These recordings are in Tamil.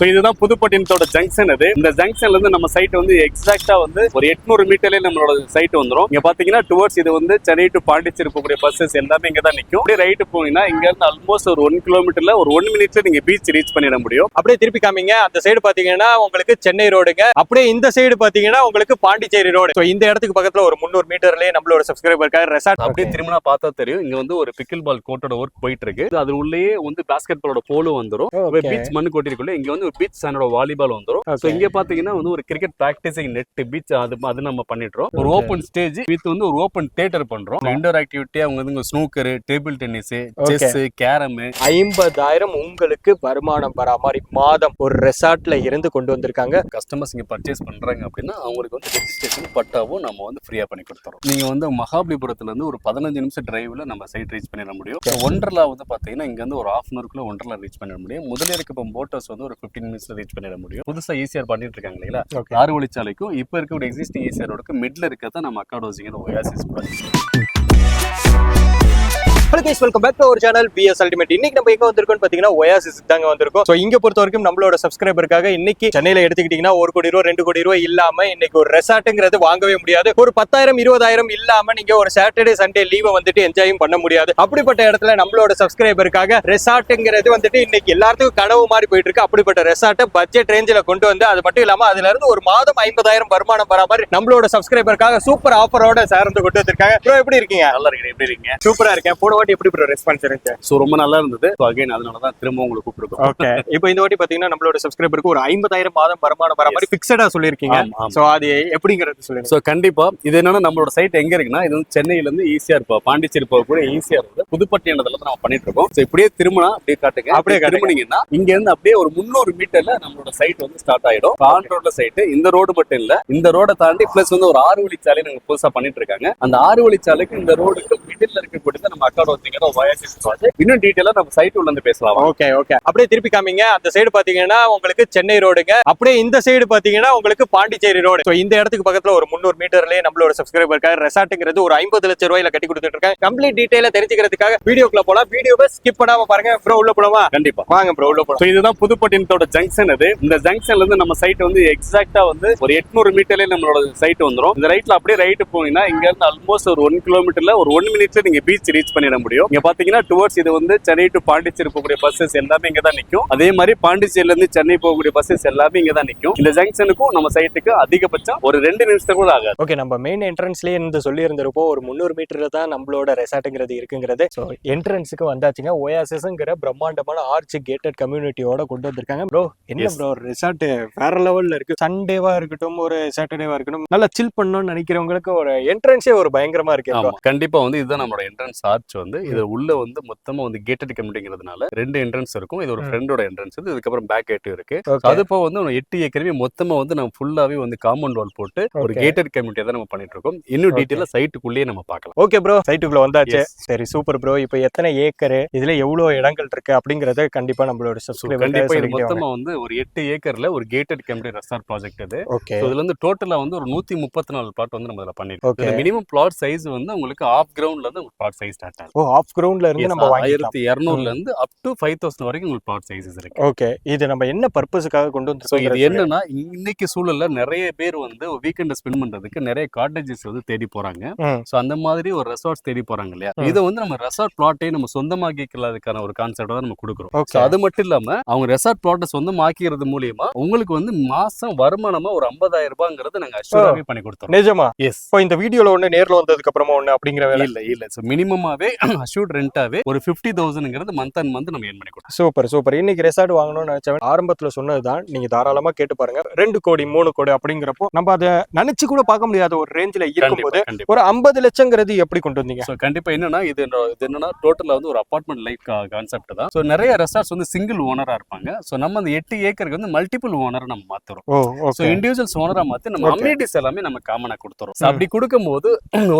ஸோ இதுதான் புதுப்பட்டினத்தோட ஜங்ஷன். இது இந்த ஜங்ஷன்ல இருந்து நம்ம சைட் வந்து எக்ஸாக்டா வந்து ஒரு 800 மீட்டர்லயே நம்மளோட சைட் வந்துடும். இங்க பாத்தீங்கன்னா டுவர்ட்ஸ் இது வந்து சென்னை டு பாண்டிச்சேரி போகக்கூடிய பஸ்ஸஸ் எல்லாமே இங்க தான் நிற்கும். அப்படியே ரைட்டு போனீங்கன்னா இங்க இருந்து ஆல்மோஸ்ட் ஒரு 1 கிலோமீட்டர்ல ஒரு 1 மினிட்ல நீங்க பீச் ரீச் பண்ணிட முடியும். அப்படியே திருப்பி காமிங்க. அந்த சைடு பாத்தீங்கன்னா உங்களுக்கு சென்னை ரோடுங்க, அப்படியே இந்த சைடு பாத்தீங்கன்னா உங்களுக்கு பாண்டிச்சேரி ரோடு. ஸோ இந்த இடத்துக்கு பக்கத்துல ஒரு 300 மீட்டர்லயே நம்மளோட சப்ஸ்கிரைபருக்காக ரெசார்ட். அப்படியே திரும்பினா பார்த்தா தெரியும் இங்க வந்து ஒரு பிக்கில் பால் கோர்ட்டோட ஒர்க் போயிட்டு இருக்கு. அது உள்ளேயே வந்து பாஸ்கெட் பாலோட போலும் வந்துடும். பீச் மண்ணு கொட்டிருக்குள்ள இங்க வந்து ஒரு பீச் சாண்டோட வாலிபால் வந்துடும். ஸோ இங்க பாத்தீங்கன்னா வந்து ஒரு கிரிக்கெட் பிராக்டிசிங் நெட் பீச் அது நம்ம பண்ணிடுறோம். ஒரு ஓப்பன் ஸ்டேஜ் வித் வந்து ஒரு ஓப்பன் தியேட்டர் பண்றோம். இன்டோர் ஆக்டிவிட்டி அவங்க வந்து snooker, table tennis, chess, carrom. 50,000 உங்களுக்கு வருமானம் வரா மாதிரி மாதம் ஒரு ரெசார்ட்ல இருந்து கொண்டு வந்திருக்காங்க. கஸ்டமர்ஸ் இங்க பர்ச்சேஸ் பண்றாங்க அப்படின்னா அவங்களுக்கு வந்து ரெஜிஸ்ட்ரேஷன் பட்டாவும் நம்ம வந்து ஃப்ரீயா பண்ணி கொடுத்துறோம். நீங்க வந்து மகாபலிபுரத்துல இருந்து ஒரு 15 நிமிஷம் டிரைவ்ல நம்ம சைட் ரீச் பண்ணிட முடியும். ஒண்டர்லா வந்து பாத்தீங்கன்னா இங்க வந்து ஒரு 1/2 hour ஒண்டர்லா ரீச் பண்ணிட முடியும். முதல்ல இருக்க போட்டோஸ் வந்து ஒரு 15 மினிட்ஸ்ல ரீச் பண்ணிட முடியும். புதுசா ஈஸியார் பண்ணிட்டு இருக்காங்க இல்லையா, 6 வழிச்சாலைக்கும் இப்ப இருக்க எக்ஸிஸ்டிங் ஈஸியாரோட மிட்ல இருக்கிறத நம்ம அக்காடோசிங்கிற oasis hello guys, welcome back to our channel PS ultimate. இன்னைக்கு நம்ம எங்க வந்திருக்கோம் பாத்தீங்கன்னா ஒயாசிஸ் தாங்க வந்திருக்கோம். சோ இங்க பொறுத்த வரைக்கும் நம்மளோட சப்ஸ்கிரைபருக்காக இன்னைக்கு சென்னையில எடுத்துக்கிட்டீங்கன்னா 1 கோடி ரூபாய் 2 கோடி ரூபாய் இல்லாம இன்னைக்கு ஒரு ரெசார்ட்ங்கிறது வாங்கவே முடியாது. ஒரு 10,000 20,000 இல்லாம நீங்க ஒரு சாட்டர்டே சண்டே லீவை வந்துட்டு என்ஜாயும் பண்ண முடியாது. அப்படிப்பட்ட இடத்துல நம்மளோட சப்ஸ்கிரைபருக்காக ரெசார்ட்ங்கிறது வந்துட்டு இன்னைக்கு எல்லாத்துக்கும் கனவு மாதிரி போயிட்டு இருக்கு. அப்படிப்பட்ட ரெசார்ட்டை பட்ஜெட் ரேஞ்சில கொண்டு வந்து அது மட்டும் இல்லாம அதுல இருந்து ஒரு மாதம் 50,000 வருமானம் வர மாதிரி நம்மளோட சப்ஸ்கிரைபருக்காக சூப்பர் ஆஃபரோட சேர்ந்து கொண்டு வந்திருக்காங்க. ப்ரோ எப்படி இருக்கீங்க? நல்லா இருக்கீங்க. எப்படி இருக்கீங்க? சூப்பரா இருக்கேன். போன வாட்டி எப்படி ப்ரோ ரெஸ்பான்ஸ் இருந்துச்சு? சோ ரொம்ப நல்லா இருந்தது. சோ அகைன் அதனால தான் திரும்ப உங்களுக்கு கூப்பிட்டுருக்கோம். ஓகே, இப்போ இந்த வாட்டி பாத்தீங்கன்னா நம்மளோட சப்ஸ்கிரைபருக்கு ஒரு 50,000 மாதம் வருமானம் வர மாதிரி ஃபிக்ஸடா சொல்லிருக்கீங்க. சோ அது எப்படிங்கிறது சொல்லுங்க. சோ கண்டிப்பா இது என்னன்னா நம்மளோட சைட் எங்க இருக்குன்னா இது வந்து சென்னையில இருந்து ஈஸியா இருப்போம், பாண்டிச்சேரி போகக்கூடிய ஈஸியா இருக்கு. புதுப்பட்டினத்துல நம்ம பண்ணிட்டு இருக்கோம். சோ இப்படியே திரும்பினா அப்படியே காட்டுங்க. அப்படியே திரும்பினீங்கன்னா இங்க இருந்து அப்படியே ஒரு 300 மீட்டர்ல நம்மளோட சைட் வந்து ஸ்டார்ட் ஆயிடும். ஆன் ரோட்ல சைட். இந்த ரோடு மட்டும் இல்ல, இந்த ரோட தாண்டி பிளஸ் வந்து ஒரு 6 வழிச்சாலை நாங்க புதுசா பண்ணிட்டு இருக்காங்க. அந்த 6 வழிச்சாலைக்கு இந்த ரோடுக்கு மிடில் இருக்கக்கூடியது நம்ம அக்காடோசிங்கிற ஒயாசிஸ் ப்ராஜெக்ட். இன்னும் டீடைலா நம்ம சைட் உள்ள இருந்து பேசலாம். ஓகே ஓகே, அப்படியே திருப்பி காமிங்க. அந்த சைடு பாத்தீங்கன்னா உங்களுக்கு சென்னை ரோடுங்க, அப்படியே இந்த சைடு பாத்தீங்கன்னா உங்களுக்கு பாண்டிச்சேரி ரோடு. சோ இந்த இடத்துக்கு பக்கத்துல ஒரு 300 மீட்டர்லயே நம்மளோட சப்ஸ்கிரைபருக்காக ரெசார்ட்ங்கிறது ஒரு 50 லட்சம் ரூபாயில கட்டி கொடுத்துட்டு இருக்காங்க. கம்ப்ளீட் டீடைலா தெரிஞ்சுக்கிறதுக்காக வீடியோக்குள்ள போலாம். வீடியோவை ஸ்கிப் பண்ணாம பாருங்க. ப்ரோ உள்ள போலாமா? கண்டிப்பா வாங்க ப்ரோ உள்ள போலாம். சோ இதுதான் புதுப்பட்டினத்தோட ஜங்ஷன். இது இந்த ஜங்ஷன்ல இருந்து நம்ம சைட் வந்து எக்ஸாக்ட்டா வந்து ஒரு 800 மீட்டர்லயே நம்மளோட சைட் வந்துடும். இந்த ரைட்ல அப்படியே ரைட்டு போனீங்கன்னா இங்க இருந்து ஆல்மோஸ்ட் ஒரு 1 கிலோமீட்டர்ல ஒரு 1 மினிட்ல நீங்க பீச் ரீச் பண்ணிட முடியும். இங்க பாத்தீங்கன்னா டுவர்ட்ஸ் இது வந்து சென்னை டு பாண்டிச்சேரி போகக்கூடிய பஸ்ஸஸ் எல்லாமே இங்க தான் நிற்கும். அதே மாதிரி பாண்டிச்சேரியில இருந்து சென்னை போகக்கூடிய பஸ்ஸஸ் எல்லாமே இங்க தான் நிற்கும். இந்த ஜங்ஷனுக்கும் நம்ம சைட்டுக்கு அதிகபட்சம் ஒரு 2 நிமிஷம் கூட ஆகாது. ஓகே, நம்ம மெயின் என்ட்ரன்ஸ்லயே இருந்து சொல்லி இருந்திருப்போம் ஒரு 300 மீட்டர்ல தான் நம்மளோட ரெசார்ட்ங்கிறது இருக்குங்கிறது. ஸோ என்ட்ரன்ஸுக்கு வந்தாச்சுங்க. ஒயாசிஸ்ங்கிற பிரம்மாண்டமான ஆர்ச் கேட்டட் கம்யூனிட்டியோட கொண்டு வந்திருக்காங்க. ப்ரோ என்ன ப்ரோ ரெசார்ட் வேற லெவல்ல இருக்கு. சண்டேவா இருக்கட்டும், ஒரு சாட்டர்டேவா இருக்கட்டும், நல்லா சில் பண்ணணும்னு நினைக்கிறவங்களுக்கு ஒரு என்ட்ரன்ஸே ஒரு பயங்கரமா இருக்கு. கண்டிப்பா வந்து இதுதான் நம்மளோட என்ட்ரன்ஸ் ஆர்ச். வந்து இது உள்ள வந்து மொத்தமா வந்து கேட்டட் கம்யூனிட்டிங்கிறதுனால 2 என்ட்ரன்ஸ் இருக்கும். இது ஒரு ஃப்ரெண்டோட என்ட்ரன்ஸ். இதுக்கப்புறம் பேக் கேட்டும் இருக்கு. அது போக வந்து 8 ஏக்கருமே மொத்தமா வந்து நம்ம ஃபுல்லாவே வந்து காம்பவுண்ட் வால் போட்டு ஒரு கேட்டட் கம்யூனிட்டியா தான் நம்ம பண்ணிட்டு இருக்கோம். இன்னும் டீடைலா சைட்டுக்குள்ளேயே நம்ம பார்க்கலாம். ஓகே ப்ரோ, சைட்டுக்குள்ள வந்தாச்சு. சரி சூப்பர் ப்ரோ. இப்போ எத்தனை ஏக்கர், இதுல எவ்வளவு இடங்கள் இருக்கு அப்படிங்கறத கண்டிப்பா நம்மளோட சப்ஸ்கிரைபர் கண்டிப்பா இது மொத்தமா வந்து ஒரு 8 ஏக்கர்ல ஒரு கேட்டட் கம்யூனிட்டி ரெசார்ட் ப்ராஜெக்ட் இது. ஓகே, இதுல வந்து டோட்டலா வந்து ஒரு 134 பிளாட் வந்து நம்ம பண்ணிருக்கோம். இந்த மினிமம் பிளாட் சைஸ் வந்து உங்களுக்கு ஆஃப் கிரவுண்ட்ல இருந்து பிளாட் சைஸ் ஸ்டார்ட் ஆகும். ஆஃப் கிரவுண்ட்ல இருந்து நம்ம 1200ல இருந்து அப் டு 5000 வரைக்கும் உங்களுக்கு பிளாட் சைஸஸ் இருக்கு. ஓகே, இது நம்ம என்ன பர்பஸ்க்காக கொண்டு வந்து இது என்னன்னா இன்னைக்கு சூழல்ல நிறைய பேர் வந்து வீக்கெண்ட் ஸ்பெண்ட் பண்றதுக்கு நிறைய காட்டேஜஸ் வந்து தேடி போறாங்க. சோ அந்த மாதிரி ஒரு ரெசார்ட்ஸ் தேடி போறாங்க இல்லையா, இதை வந்து நம்ம ரெசார்ட் பிளாட்டை நம்ம சொந்தமாக்கிக்கிறதுக்கான ஒரு கான்செப்ட் தான் நம்ம கொடுக்குறோம். அது மட்டும் இல்லாம அவங்க ரெசார்ட் பிளாட்டை சொந்தமாக்கிறது மூலியமா உங்களுக்கு வந்து மாசம் வருமானமா ஒரு 50,000 ரூபாய்ங்கிறது நாங்க அஷ்யூராவே பண்ணி கொடுத்தோம். நிஜமா? எஸ். இப்போ இந்த வீடியோல ஒண்ணு நேர்ல வந்ததுக்கு அப்புறமா ஒண்ணு அப்படிங்கிற வேலை இல்ல. சோ மினிமமாவே அஷ்யூர்ட் ரெண்டாவே ஒரு 50,000ங்கிறது மந்த் அண்ட் மந்த் நம்ம ஏர்ன் பண்ணி கொடுத்தோம். Super super. இன்னைக்கு ரெசார்ட் வாங்கணும்னு நினைச்சவன் ஆரம்பத்துல சொன்னதுதான். நீங்க தாராளமா கேட்டு பாருங்க. 2 கோடி 3 கோடி அப்படிங்கிறப்போ நம்ம அதை நினைச்சு கூட பார்க்க முடியாத ஒரு ரேஞ்சில இருக்கும்போது ஒரு 50 லட்சங்கிறது எப்படி கொண்டு வந்தீங்க? சோ கண்டிப்பா என்னன்னா இது என்னன்னா டோட்டலா வந்து ஒரு அபார்ட்மெண்ட் லைக் கான்செப்ட் தான். சோ நிறைய ரெசார்ட்ஸ் வந்து சிங்கிள் ஓனரா இருப்பாங்க. சோ நம்ம அந்த 8 ஏக்கருக்கு வந்து மல்டிபிள் ஓனர் நம்ம மாத்துறோம். சோ இண்டிவிஜுவல்ஸ் ஓனரா மாத்தி நம்ம அம்யூனிட்டிஸ் எல்லாமே நம்ம காமனா கொடுத்துறோம். அப்படி கொடுக்கும்போது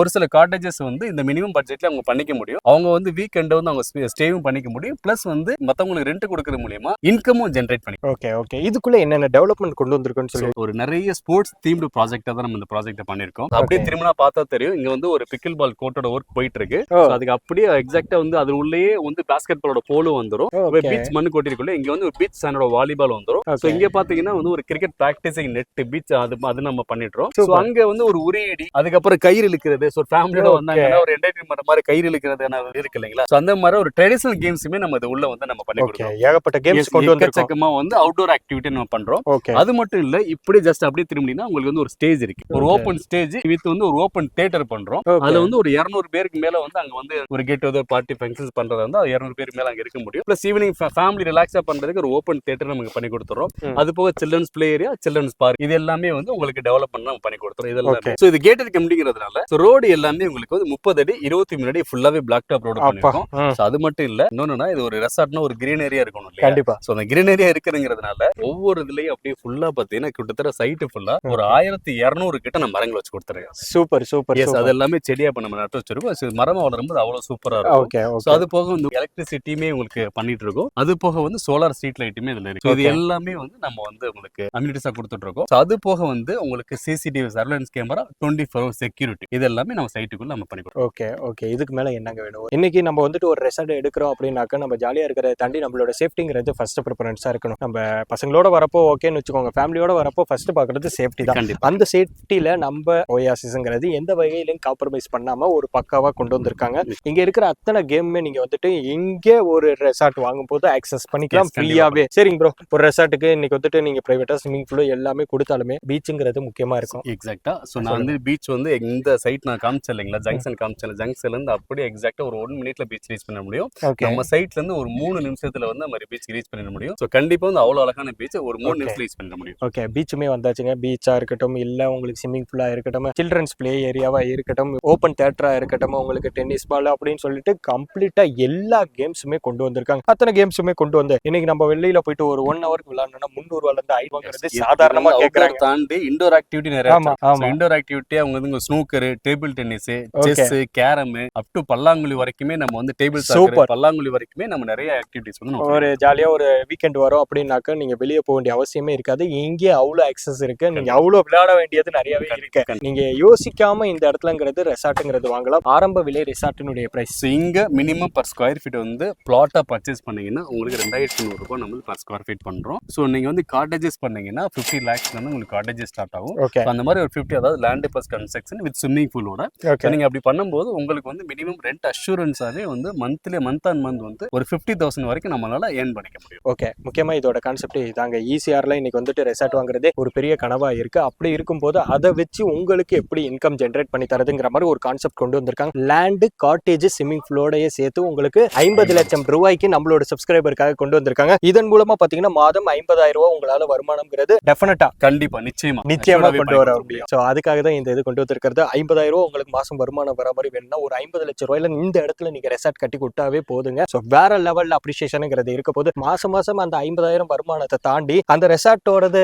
ஒரு சில காட்டேஜஸ் வந்து இந்த மினிமம் பட்ஜெட்ல அவங்க பண்ணிக்க முடியும். முடியும். அவங்க வந்து வீக்கெண்ட் வந்து அவங்க ஸ்டேவும் பண்ணிக்க முடியும். பிளஸ் வந்து மத்தவங்களுக்கு ரெண்ட் கொடுக்கறது மூலியமா இன்கமும் ஜென்ரேட் பண்ணி. Okay okay. இதுக்குள்ள என்னென்ன டெவலப்மெண்ட் கொண்டு வந்திருக்குன்னு சொல்லி ஒரு நிறைய ஸ்போர்ட்ஸ் தீம்டு ப்ராஜெக்டா தான் நம்ம இந்த ப்ராஜெக்ட் பண்ணிருக்கோம். அப்படியே திரும்பினா பார்த்தா தெரியும் இங்க வந்து ஒரு பிக்கிள் பால் கோர்ட்டோட ஒர்க் போயிட்டு இருக்கு. அதுக்கு அப்படியே எக்ஸாக்டா வந்து அது உள்ளேயே வந்து பாஸ்கெட் பாலோட போலும் வந்துரும். பீச் மண்ணு கொட்டிருக்குள்ள இங்க வந்து ஒரு பீச் சாண்டோட வாலிபால் வந்துரும். சோ இங்க பாத்தீங்கன்னா வந்து ஒரு கிரிக்கெட் பிராக்டிசிங் நெட் பீச் அது நம்ம பண்ணிட்டோம். சோ அங்க வந்து ஒரு உரியடி, அதுக்கப்புறம் கயிறு இழுக்கிறது. சோ ஃபேமிலியோட வந்தாங்கன்னா ஒரு என்டர்டெயின்மெண்ட் மாதிரி கயிறு இழுக்கிறது இருக்கு இல்லைங்களா? சோ அந்த மாதிரி ஒரு ட்ரெடிஷனல் கேம்ஸுமே நம்ம இது உள்ள வந்து நம்ம பண்ணி கொடுக்கிறோம். ஏகப்பட்ட கேம்ஸ் கொண்டு வந்திருக்கோம். வந்து அவுட்டோர் ஆக்டிவிட்டி நம்ம பண்றோம். அது மட்டும் இல்ல, இப்படி ஜஸ்ட் அப்படியே திரும்பினா உங்களுக்கு வந்து ஒரு ஸ்டேஜ் இருக்கு. ஒரு ஓபன் ஸ்டேஜ் வித் வந்து ஒரு ஓபன் தியேட்டர் பண்றோம். அதுல வந்து ஒரு 200 பேருக்கு மேல வந்து அங்க வந்து ஒரு கெட் டுகெதர் பார்ட்டி ஃபங்க்ஷன்ஸ் பண்றதா இருந்தா 200 பேருக்கு மேல அங்க இருக்க முடியும். பிளஸ் ஈவினிங் ஃபேமிலி ரிலாக்ஸா பண்றதுக்கு ஒரு ஓபன் தியேட்டர் நமக்கு பண்ணி கொடுத்துறோம். அது போக children's play area, children's park, இது எல்லாமே வந்து உங்களுக்கு டெவலப்மெண்ட் நம்ம பண்ணி கொடுத்துறோம். இதெல்லாம் சோ இது கேட்டட் கம்யூனிட்டிங்கிறதுனால ரோடு எல்லாமே உங்களுக்கு வந்து 30 அடி 23 அடி ஃபுல்லாவே பிளாக் டாப் ரோடு பண்ணிருக்கோம். சோ அது மட்டும் இல்ல, இன்னொன்னா இது ஒரு ரெசார்ட்னா ஒரு கிரீன் ஏரியா இருக்கணும் இல்லையா? கண்டிப்பா. சோ அந்த கிரீன் ஏரியா இருக்குங்கிறதுனால ஒவ்வொரு இதுலயும் அப்படியே ஃபுல்லா பாத்தீங்கன்னா கிட்டத்தட்ட சைட்டு ஃபுல்லா ஒரு 1200 கிட்ட நம்ம மரங்கள் வச்சு கொடுத்துருக்கோம். Super super. எஸ், அது எல்லாமே செடியா இப்ப நம்ம நட்டு வச்சிருக்கோம். மரமா வளரும்போது அவ்வளவு சூப்பரா இருக்கும். சோ அது போக வந்து எலக்ட்ரிசிட்டியுமே உங்களுக்கு பண்ணிட்டு இருக்கோம். அது போக வந்து சோலார் ஸ்ட்ரீட் லைட்டுமே இதுல இருக்கு. இது எல்லாமே வந்து நம்ம வந்து உங்களுக்கு அம்யூனிட்டிஸா கொடுத்துட்டு இருக்கோம். சோ அது போக வந்து உங்களுக்கு சிசிடிவி சர்வேலன்ஸ் கேமரா, 24 செக்யூரிட்டி, இது எல்லாமே நம்ம சைட்டுக்குள்ள நம்ம பண்ணி கொடுப்போம். Okay okay. இதுக்கு மேல என்னங்க வேணும்? இன்னைக்கு நம்ம வந்துட்டு ஒரு ரெசார்ட் எடுக்கிறோம் அப்படின்னாக்க நம்ம ஜாலியா இருக்கிறத தாண்டி நம்மளோட சேஃப்டிங்கிறது ஃபர்ஸ்ட் ப்ரிஃபரன்ஸா இருக்கணும். நம்ம பசங்களோட வரப்போ ஓகேன்னு வச்சுக்கோங்க, ஃபேமிலியோட வரப்போ ஃபர்ஸ்ட் பாக்குறது சேஃப்டி தான். அந்த சேஃப்டில நம்ம ஒயாசிஸ்ங்கிறது எந்த வகையிலும் காம்ப்ரமைஸ் பண்ணாம ஒரு பக்காவா கொண்டு வந்திருக்காங்க. இங்க இருக்கிற அத்தனை கேமுமே நீங்க வந்துட்டு இங்க ஒரு ரெசார்ட் வாங்கும் போது ஆக்சஸ் பண்ணிக்கலாம் ஃப்ரீயாவே. சரிங்க ப்ரோ, ஒரு ரெசார்ட்டுக்கு இன்னைக்கு வந்துட்டு நீங்க பிரைவேட்டா ஸ்விமிங் பூல் எல்லாமே கொடுத்தாலுமே பீச்சுங்கிறது முக்கியமா இருக்கும். எக்ஸாக்ட்டா. சோ நான் வந்து பீச் வந்து இந்த சைட் நான் காமிச்சேன் இல்லைங்களா, ஜங்ஷன் காமிச்சேன். ஜங்ஷன்ல இருந்து அப்படியே எக்ஸாக்ட்டா ஒரு 1 மினிட்ல பீச் ரீச் பண்ண முடியும். நம்ம சைட்ல இருந்து ஒரு 3 நிமிஷத்துல வந்து நம்ம பீச் ரீச் பண்ண முடியும். சோ கண்டிப்பா வந்து அவ்வளவு அழகான பீச் ஒரு 3 நிமிஷத்துல ரீச் பண்ண முடியும். ஓகே, பீச்சுமே வந்தாச்சுங்க. பீச்சா இருக்கட்டும், இல்ல உங்களுக்கு ஸ்விமிங் பூலா இருக்கட்டும், சில்ட்ரன்ஸ் பிளே ஏரியாவா இருக்கட்டும், ஓப்பன் தியேட்டரா இருக்கட்டும், உங்களுக்கு டென்னிஸ் பால் அப்படின்னு சொல்லிட்டு கம்ப்ளீட்டா எல்லா கேம்ஸுமே கொண்டு வந்திருக்காங்க. அத்தனை கேம்ஸுமே கொண்டு வந்து இன்னைக்கு நம்ம வெளியில போயிட்டு ஒரு 1 ஹவருக்கு விளையாடணும்னா 300 ரூபாயில இருந்து 500 சாதாரணமா கேக்குறாங்க. தாண்டி இண்டோர் ஆக்டிவிட்டி நிறைய இருக்கு. இண்டோர் ஆக்டிவிட்டி அவங்க வந்து snooker, table tennis, chess, carrom, up to பல்லாங்குழி வரைக்குமே நம்ம வந்து டேபிள் சாக்கர், பல்லாங்குழி வரைக்குமே நம்ம நிறைய ஆக்டிவிட்டிஸ் வந்து ஒரு ஜாலியா ஒரு வீக்கெண்ட் வரும் அப்படின்னாக்க நீங்க வெளியே போக வேண்டிய அவசியமே இருக்காது. இங்கே அவ்வளவு ஆக்சஸ் இருக்கு. நீங்க அவ்வளவு விளையாட வேண்டியது நிறையவே இருக்கு. நீங்க யோசிக்காம இந்த இடத்துலங்கிறது ரெசார்ட்ங்கிறது வாங்கலாம். ஆரம்ப விலை ரெசார்ட்டினுடைய பிரைஸ் இங்க மினிமம் பர் ஸ்கொயர் ஃபீட் வந்து பிளாட்டா பர்ச்சேஸ் பண்ணீங்கன்னா உங்களுக்கு 2200 ரூபாய் நம்ம பர் ஸ்கொயர் ஃபீட் பண்றோம். சோ நீங்க வந்து காட்டேஜஸ் பண்ணீங்கன்னா 50 lakhs வந்து உங்களுக்கு காட்டேஜஸ் ஸ்டார்ட் ஆகும். அந்த மாதிரி ஒரு 50, அதாவது land plus construction with swimming பூலோட நீங்க அப்படி பண்ணும்போது உங்களுக்கு வந்து மினிமம் ரெண்ட் அஷூரன்ஸாவே வந்து மந்த் ஆன் மந்த் வந்து ஒரு 50,000 வரைக்கும் நம்மளால ஏர்ன் பண்ணிக்க முடியும். ஓகே, முக்கியமா இதோட கான்செப்ட் இதாங்க. ஈசிஆர்ல இன்னைக்கு வந்துட்டு ரெசார்ட் வாங்குறதே ஒரு பெரிய கனவா இருக்கு. அப்படி இருக்கும்போது அதை வச்சு உங்களுக்கு எப்படி இன்கம் ஜென்ரேட் பண்ணி தரதுங்கிற மாதிரி ஒரு கான்செப்ட் கொண்டு வந்திருக்காங்க. லேண்டு, காட்டேஜ், ஸ்விமிங் பூலோடய சேர்த்து உங்களுக்கு 50 லட்சம் ரூபாய்க்கு நம்மளோட சப்ஸ்கிரைபருக்காக கொண்டு வந்திருக்காங்க. இதன் மூலமா பாத்தீங்கன்னா மாதம் 50,000 ரூபாய் உங்களால வருமானம்ங்கிறது டெஃபினட்டா கண்டிப்பா நிச்சயமா கொண்டு வர முடியும். சோ அதுக்காக தான் இந்த இது கொண்டு வந்திருக்கிறது. 50,000 ரூபாய் உங்களுக்கு மாசம் வருமானம் வர மாதிரி வேணும்னா ஒரு 50 லட்சம் ரூபாயில இந்த இடத்துல நீங்க ரெசார்ட் கட்டி கொடுத்தாவே போதுங்க. சோ வேற லெவல்ல அப்ரிசியேஷன்ங்கிறது இருக்க போது மாசம் அந்த 50,000 வருமானத்தை தாண்டி அந்த ரெசார்ட்டோடது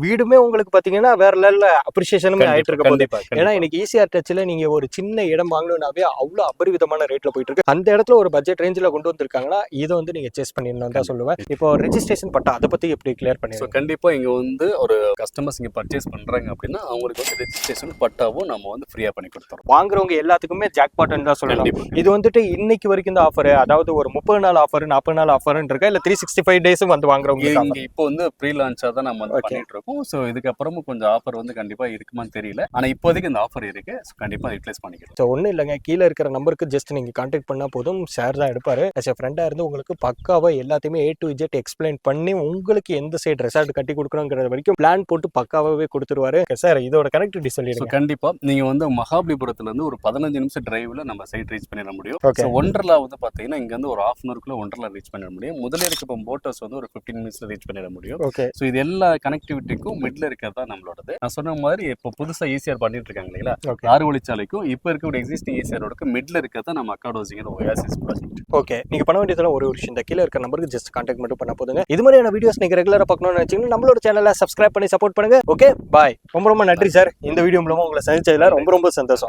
வீடுமே உங்களுக்கு பாத்தீங்கன்னா வேற லெவல்ல அப்ரிசியேஷனுமே ஆயிட்டு இருக்க போது. ஏன்னா இன்னைக்கு ஈசிஆர் டச்ல நீங்க ஒரு சின்ன இடம் வாங்கணும்னாவே அவ்வளவு அபரிவிதமான ரேட்ல போயிட்டு இருக்கு. அந்த இடத்துல ஒரு பட்ஜெட் ரேஞ்சில கொண்டு வந்திருக்காங்கன்னா இதை வந்து நீங்க சேஸ் பண்ணிடணும் தான் சொல்லுவேன். இப்போ ரெஜிஸ்ட்ரேஷன் பட்டா அதை பத்தி எப்படி கிளியர் பண்ணி? கண்டிப்பா இங்க வந்து ஒரு கஸ்டமர்ஸ் இங்க பர்ச்சேஸ் பண்றாங்க அப்படின்னா அவங்களுக்கு வந்து ரெஜிஸ்ட்ரேஷன் பட்டாவும் நம்ம வந்து ஃப்ரீயா பண்ணி கொடுத்துறோம். வாங்குறவங்க எல்லாத்துக்குமே ஜாக்பாட்னு தான் சொல்லலாம். இது வந்துட்டு இன்னைக்கு வரைக்கும் இந்த ஆஃபர், அதாவது ஒரு 30 நாள் ஆஃபர், 40 நாள் ஆஃபர்னு இருக்கா இல்ல 365 டேஸும் வந்து வாங்குறவங்க? இங்க இப்போ வந்து ப்ரீ லான்ச்சா தான் நம்ம வந்து பண்ணிட்டு இருக்கோம். சோ இதுக்கு அப்புறமும் கொஞ்சம் ஆஃபர் வந்து கண்டிப்பா இருக்குமான்னு தெரியல. ஆனா இப்போதைக்கு இந்த ஆஃபர் இருக்கு. கண்டிப்பா யூட்டிலைஸ் பண்ணிக்கலாம். சோ ஒண்ணு இல்லங்க, கீழ இருக்கிற நம்பருக்கு ஜஸ்ட் நீங்க கான்டாக்ட் பண்ணா போதும். சார் தான் எடுப்பாரு. as a ஃப்ரெண்டா இருந்து உங்களுக்கு பக்காவா எல்லாத்தையுமே A to Z எக்ஸ்பிளைன் பண்ணி உங்களுக்கு எந்த சைடு ரெசார்ட் கட்டி கொடுக்கணும்ங்கறது வரைக்கும் பிளான் போட்டு பக்காவாவே கொடுத்துருவாரு. சார் இதோட கனெக்டிவிட்டி சொல்லிடுங்க. கண்டிப்பா நீங்க வந்து மகாபலிபுரத்துல இருந்து ஒரு 15 நிமிஷம் டிரைவ்ல நம்ம சைட் ரீச் பண்ணிட முடியும். ஒண்டர்லா வந்து பாத்தீங்கன்னா இங்க வந்து ஒரு 1/2 hour ஒண்டர்லா ரீச் பண்ண முடியும். முதல்ல இருக்க போட்டர்ஸ் வந்து ஒரு 15 மினிட்ஸ்ல ரீச் பண்ணிட முடியும். சோ இது எல்லா கனெக்டிவிட்டிக்கும் மிட்ல இருக்கிறதா நம்மளோடது. நான் சொன்ன மாதிரி இப்போ புதுசா ஈசிஆர் பண்ணிட்டு இருக்காங்க இல்லையா, 6 வழிச்சாலைக்கும் இப்போ இருக்க எக்ஸிஸ்டிங் ஈசிஆரோட மிட்ல இருக்கிறதா நம்ம அக்காடோசிங்கிற ஒயாசிஸ் ப்ராஜெக்ட். ஓகே, நீங்க பண்ண வேண்டியதுல ஒரு விஷயம், இந்த கீழ இருக்க நம்பருக்கு ஜஸ்ட் கான்டாக்ட் மட்டும் பண்ணா போதுங்க. இது மாதிரியான வீடியோஸ் நீங்க ரெகுலரா பார்க்கணும்னு நினைச்சீங்கன்னா நம்மளோட சேனலை சப்ஸ்கிரைப் பண்ணி சப்போர்ட் பண்ணுங்க. ஓகே, பாய். ரொம்ப நன்றி சார். இந்த வீடியோ மூலமா உங்களை சந்திச்சதுல ரொம்ப சந்தோஷம்.